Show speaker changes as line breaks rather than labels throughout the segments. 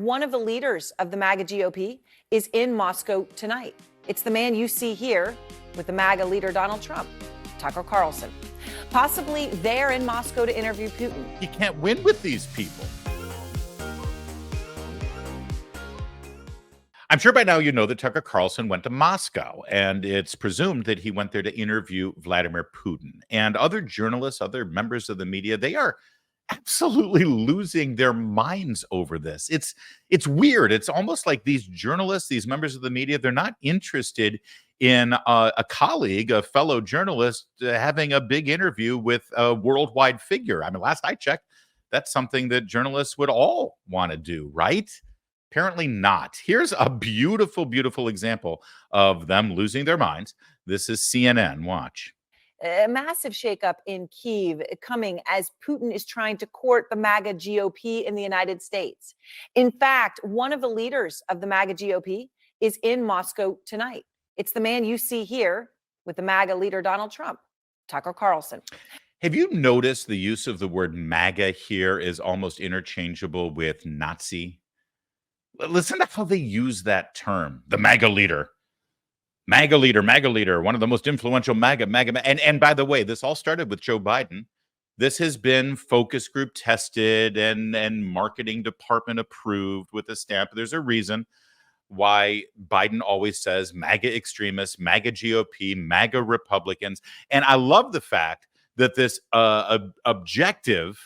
one of the leaders of the MAGA GOP is in Moscow tonight. It's the man you see here with the MAGA leader Donald Trump, Tucker Carlson, possibly there in Moscow to interview Putin.
You can't win with these people. I'm sure by now you know that Tucker Carlson went to Moscow, and it's presumed that he went there to interview Vladimir Putin. And other journalists, other members of the media, they are absolutely losing their minds over this. It's weird. It's almost like these journalists, these members of the media, they're not interested in a colleague, a fellow journalist, having a big interview with a worldwide figure. I mean, last I checked, that's something that journalists would all want to do, right? Apparently not. Here's a beautiful, beautiful example of them losing their minds. This is CNN. Watch.
A massive shakeup in Kyiv coming as Putin is trying to court the MAGA GOP in the United States. In fact, one of the leaders of the MAGA GOP is in Moscow tonight. It's the man you see here with the MAGA leader Donald Trump, Tucker Carlson.
Have you noticed the use of the word MAGA here is almost interchangeable with Nazi? Listen to how they use that term, the MAGA leader. MAGA leader, one of the most influential MAGA. And by the way, this all started with Joe Biden. This has been focus group tested and marketing department approved with a stamp. There's a reason why Biden always says MAGA extremists, MAGA GOP, MAGA Republicans. And I love the fact that this objective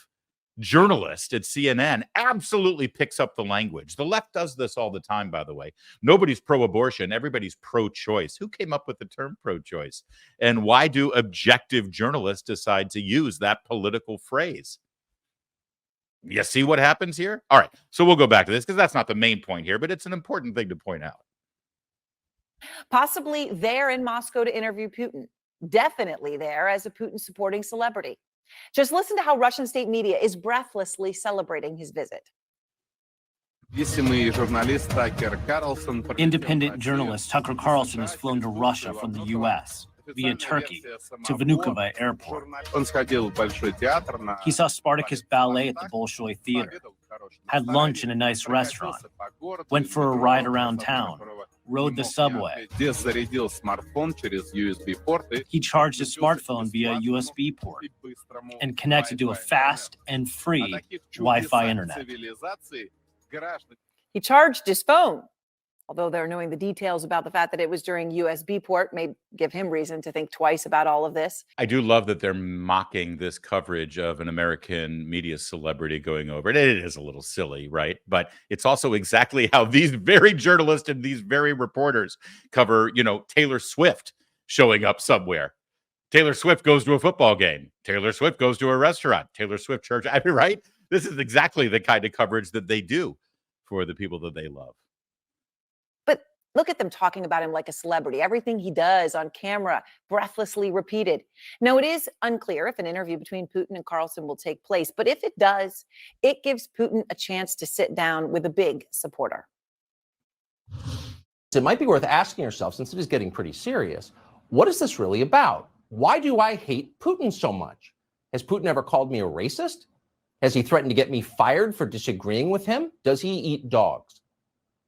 journalist at CNN absolutely picks up the language. The left does this all the time, by the way. Nobody's pro-abortion. Everybody's pro-choice. Who came up with the term pro-choice? And why do objective journalists decide to use that political phrase? You see what happens here? All right. So we'll go back to this because that's not the main point here, but it's an important thing to point out.
Possibly there in Moscow to interview Putin. Definitely there as a Putin supporting celebrity. Just listen to how Russian state media is breathlessly celebrating his visit.
Independent journalist Tucker Carlson has flown to Russia from the U.S. via Turkey to Vnukovo Airport. He saw Spartacus Ballet at the Bolshoi Theater, had lunch in a nice restaurant, went for a ride around town, rode the subway. He charged his smartphone via USB port and connected to a fast and free Wi-Fi internet.
He charged his phone, although they're knowing the details about the fact that it was during USB port may give him reason to think twice about all of this.
I do love that they're mocking this coverage of an American media celebrity going over it. It is a little silly, right? But it's also exactly how these very journalists and these very reporters cover, Taylor Swift showing up somewhere. Taylor Swift goes to a football game. Taylor Swift goes to a restaurant. Taylor Swift church. I mean, right? This is exactly the kind of coverage that they do for the people that they love.
Look at them talking about him like a celebrity. Everything he does on camera, breathlessly repeated. Now, it is unclear if an interview between Putin and Carlson will take place, but if it does, it gives Putin a chance to sit down with a big supporter.
It might be worth asking yourself, since it is getting pretty serious, what is this really about? Why do I hate Putin so much? Has Putin ever called me a racist? Has he threatened to get me fired for disagreeing with him? Does he eat dogs?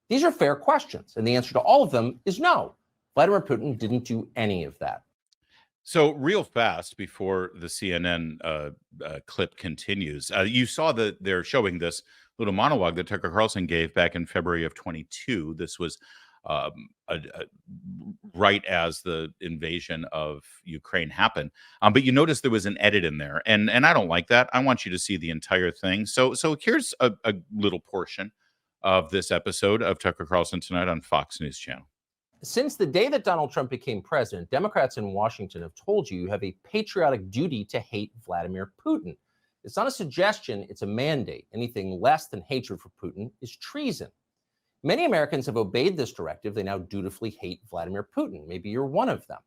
These are fair questions, and the answer to all of them is no. Vladimir Putin didn't do any of that.
So real fast before the CNN clip continues, you saw that they're showing this little monologue that Tucker Carlson gave back in February of 22. This was right as the invasion of Ukraine happened. But you notice there was an edit in there, and I don't like that. I want you to see the entire thing. So here's a little portion of this episode of Tucker Carlson Tonight on Fox News Channel.
Since the day that Donald Trump became president, Democrats in Washington have told you have a patriotic duty to hate Vladimir Putin. It's not a suggestion, it's a mandate. Anything less than hatred for Putin is treason. Many Americans have obeyed this directive. They now dutifully hate Vladimir Putin. Maybe you're one of them.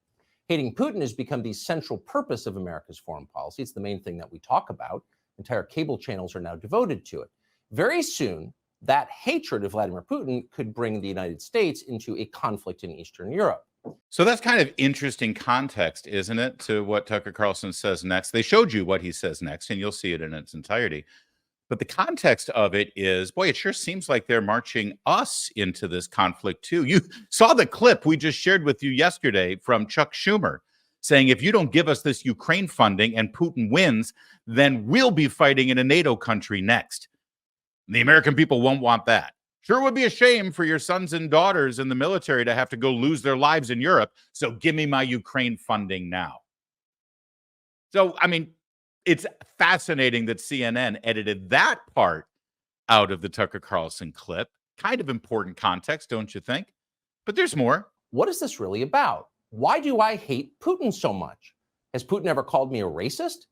Hating Putin has become the central purpose of America's foreign policy. It's the main thing that we talk about. Entire cable channels are now devoted to it. Very soon, that hatred of Vladimir Putin could bring the United States into a conflict in Eastern Europe.
So that's kind of interesting context, isn't it, to what Tucker Carlson says next? They showed you what he says next, and you'll see it in its entirety. But the context of it is, boy, it sure seems like they're marching us into this conflict too. You saw the clip we just shared with you yesterday from Chuck Schumer saying, if you don't give us this Ukraine funding and Putin wins, then we'll be fighting in a NATO country next. The American people won't want that. Sure would be a shame for your sons and daughters in the military to have to go lose their lives in Europe. So give me my Ukraine funding now. So, I mean, it's fascinating that CNN edited that part out of the Tucker Carlson clip. Kind of important context, don't you think? But there's more.
What is this really about? Why do I hate Putin so much? Has Putin ever called me a racist?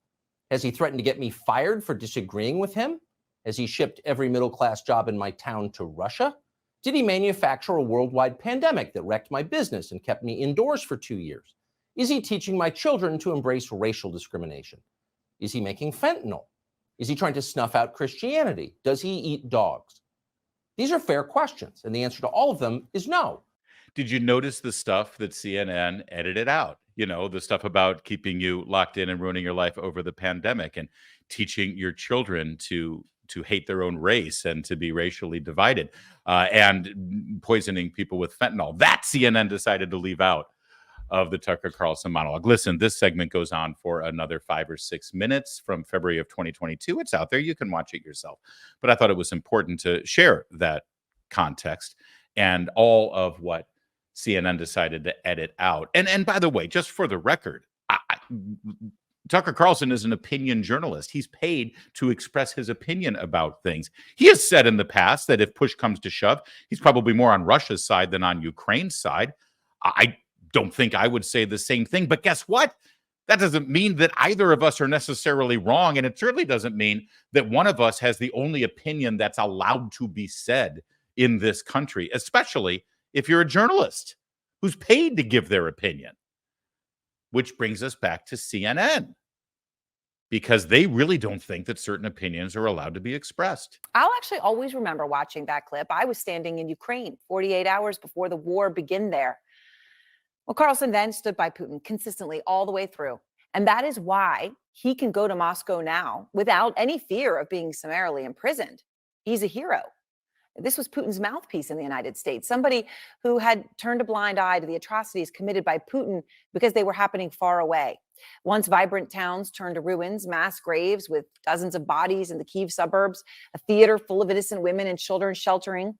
Has he threatened to get me fired for disagreeing with him? Has he shipped every middle-class job in my town to Russia? Did he manufacture a worldwide pandemic that wrecked my business and kept me indoors for 2 years? Is he teaching my children to embrace racial discrimination? Is he making fentanyl? Is he trying to snuff out Christianity? Does he eat dogs? These are fair questions, and the answer to all of them is no.
Did you notice the stuff that CNN edited out? You know, the stuff about keeping you locked in and ruining your life over the pandemic and teaching your children to hate their own race and to be racially divided and poisoning people with fentanyl. That CNN decided to leave out of the Tucker Carlson monologue. Listen, this segment goes on for another 5 or 6 minutes from February of 2022. It's out there. You can watch it yourself. But I thought it was important to share that context and all of what CNN decided to edit out. And by the way, just for the record, Tucker Carlson is an opinion journalist. He's paid to express his opinion about things. He has said in the past that if push comes to shove, he's probably more on Russia's side than on Ukraine's side. I don't think I would say the same thing, but guess what? That doesn't mean that either of us are necessarily wrong, and it certainly doesn't mean that one of us has the only opinion that's allowed to be said in this country, especially if you're a journalist who's paid to give their opinion. Which brings us back to CNN, because they really don't think that certain opinions are allowed to be expressed.
I'll actually always remember watching that clip. I was standing in Ukraine 48 hours before the war began there. Well, Carlson then stood by Putin consistently all the way through. And that is why he can go to Moscow now without any fear of being summarily imprisoned. He's a hero. This was Putin's mouthpiece in the United States, somebody who had turned a blind eye to the atrocities committed by Putin because they were happening far away. Once vibrant towns turned to ruins, mass graves with dozens of bodies in the Kyiv suburbs, a theater full of innocent women and children sheltering,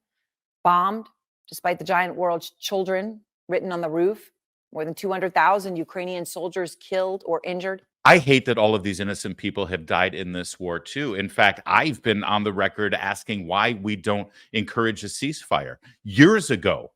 bombed, despite the giant world children written on the roof. More than 200,000 Ukrainian soldiers killed or injured.
I hate that all of these innocent people have died in this war, too. In fact, I've been on the record asking why we don't encourage a ceasefire. Years ago,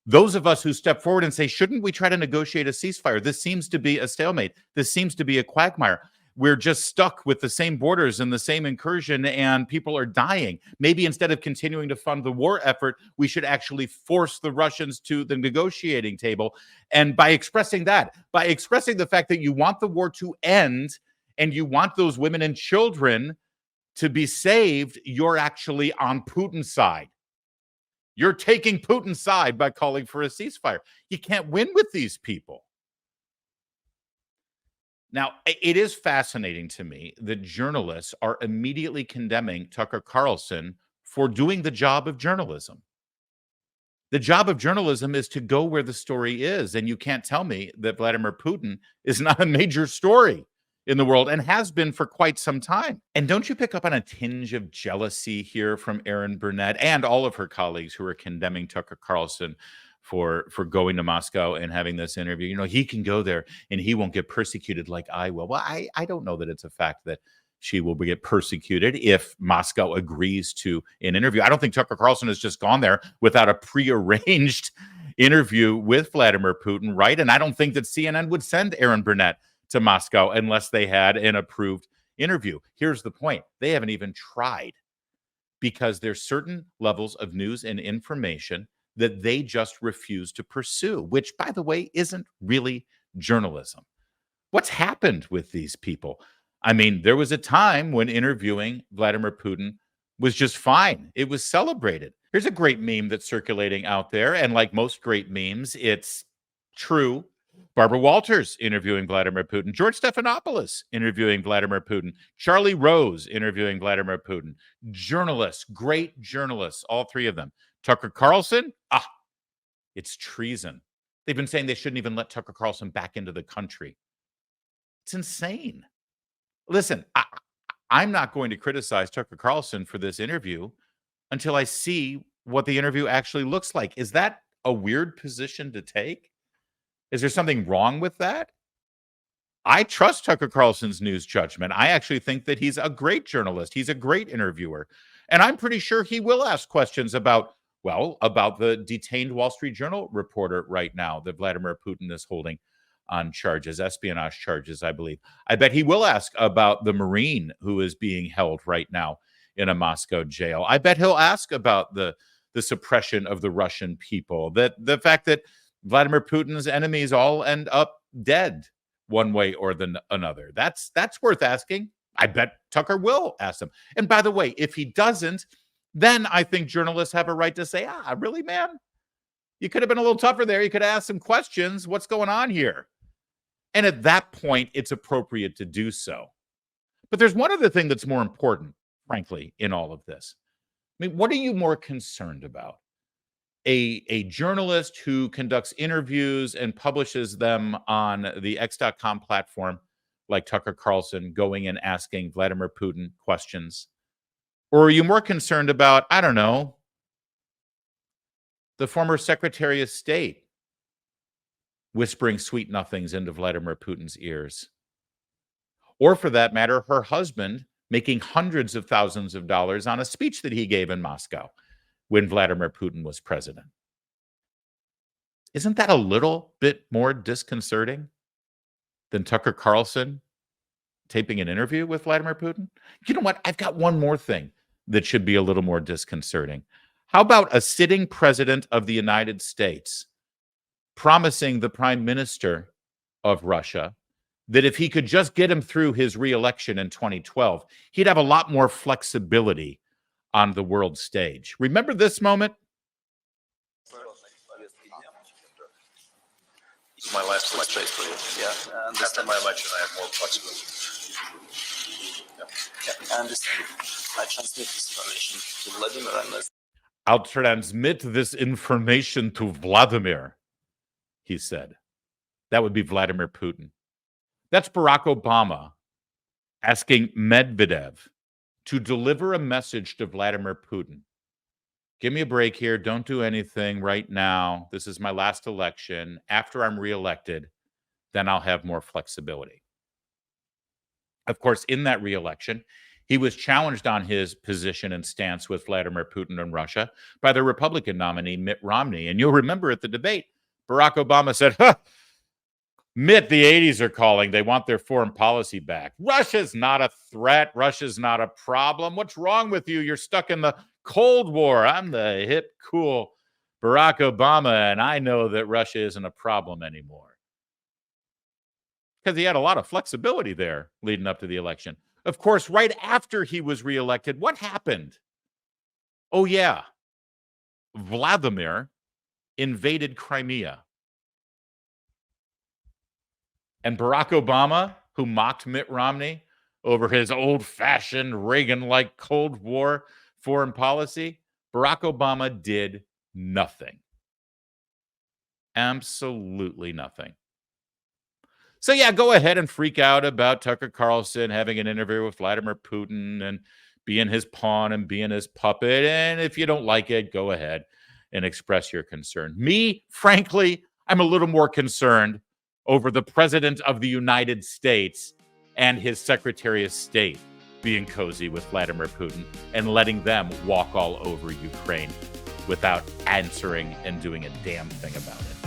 those of us who step forward and say, shouldn't we try to negotiate a ceasefire? This seems to be a stalemate. This seems to be a quagmire. We're just stuck with the same borders and the same incursion, and people are dying. Maybe instead of continuing to fund the war effort, we should actually force the Russians to the negotiating table. And by expressing that, by expressing the fact that you want the war to end and you want those women and children to be saved, you're actually on Putin's side. You're taking Putin's side by calling for a ceasefire. You can't win with these people. Now, it is fascinating to me that journalists are immediately condemning Tucker Carlson for doing the job of journalism. The job of journalism is to go where the story is, and you can't tell me that Vladimir Putin is not a major story in the world and has been for quite some time. And don't you pick up on a tinge of jealousy here from Erin Burnett and all of her colleagues who are condemning Tucker Carlson for going to Moscow and having this interview? You know, he can go there and he won't get persecuted like I will. Well, I don't know that it's a fact that she will get persecuted if Moscow agrees to an interview. I don't think Tucker Carlson has just gone there without a prearranged interview with Vladimir Putin, right? And I don't think that CNN would send Erin Burnett to Moscow unless they had an approved interview. Here's the point. They haven't even tried, because there's certain levels of news and information that they just refuse to pursue, which, by the way, isn't really journalism. What's happened with these people? I mean, there was a time when interviewing Vladimir Putin was just fine. It was celebrated. Here's a great meme that's circulating out there, and like most great memes, it's true, Barbara Walters interviewing Vladimir Putin. George Stephanopoulos interviewing Vladimir Putin. Charlie Rose interviewing Vladimir Putin. Journalists, great journalists, all three of them. Tucker Carlson, it's treason. They've been saying they shouldn't even let Tucker Carlson back into the country. It's insane. Listen, I'm not going to criticize Tucker Carlson for this interview until I see what the interview actually looks like. Is that a weird position to take? Is there something wrong with that? I trust Tucker Carlson's news judgment. I actually think that he's a great journalist. He's a great interviewer. And I'm pretty sure he will ask questions about the detained Wall Street Journal reporter right now that Vladimir Putin is holding on charges, espionage charges, I believe. I bet he will ask about the Marine who is being held right now in a Moscow jail. I bet he'll ask about the suppression of the Russian people, that the fact that Vladimir Putin's enemies all end up dead one way or another. That's worth asking. I bet Tucker will ask them. And by the way, if he doesn't, then I think journalists have a right to say, really, man? You could have been a little tougher there. You could have asked some questions. What's going on here? And at that point, it's appropriate to do so. But there's one other thing that's more important, frankly, in all of this. I mean, what are you more concerned about? A journalist who conducts interviews and publishes them on the X.com platform, like Tucker Carlson, going and asking Vladimir Putin questions? Or are you more concerned about, I don't know, the former Secretary of State whispering sweet nothings into Vladimir Putin's ears? Or for that matter, her husband making hundreds of thousands of dollars on a speech that he gave in Moscow when Vladimir Putin was president. Isn't that a little bit more disconcerting than Tucker Carlson taping an interview with Vladimir Putin? You know what? I've got one more thing that should be a little more disconcerting. How about a sitting president of the United States promising the prime minister of Russia that if he could just get him through his re-election in 2012, he'd have a lot more flexibility on the world stage. Remember this moment?
It's my last election for you. Yeah. After my election, I have more flexibility. Yeah. And I transmit this information to Vladimir.
I'll transmit this information to Vladimir, he said. That would be Vladimir Putin. That's Barack Obama asking Medvedev to deliver a message to Vladimir Putin. Give me a break here. Don't do anything right now. This is my last election. After I'm reelected, then I'll have more flexibility. Of course, in that reelection, he was challenged on his position and stance with Vladimir Putin and Russia by the Republican nominee, Mitt Romney. And you'll remember at the debate, Barack Obama said, Mitt, the 80s are calling. They want their foreign policy back. Russia's not a threat. Russia's not a problem. What's wrong with you? You're stuck in the Cold War. I'm the hip, cool Barack Obama, and I know that Russia isn't a problem anymore. Because he had a lot of flexibility there leading up to the election. Of course, right after he was reelected, what happened? Oh, yeah. Vladimir invaded Crimea. And Barack Obama, who mocked Mitt Romney over his old-fashioned Reagan-like Cold War foreign policy, Barack Obama did nothing. Absolutely nothing. So yeah, go ahead and freak out about Tucker Carlson having an interview with Vladimir Putin and being his pawn and being his puppet. And if you don't like it, go ahead and express your concern. Me, frankly, I'm a little more concerned over the President of the United States and his Secretary of State being cozy with Vladimir Putin and letting them walk all over Ukraine without answering and doing a damn thing about it.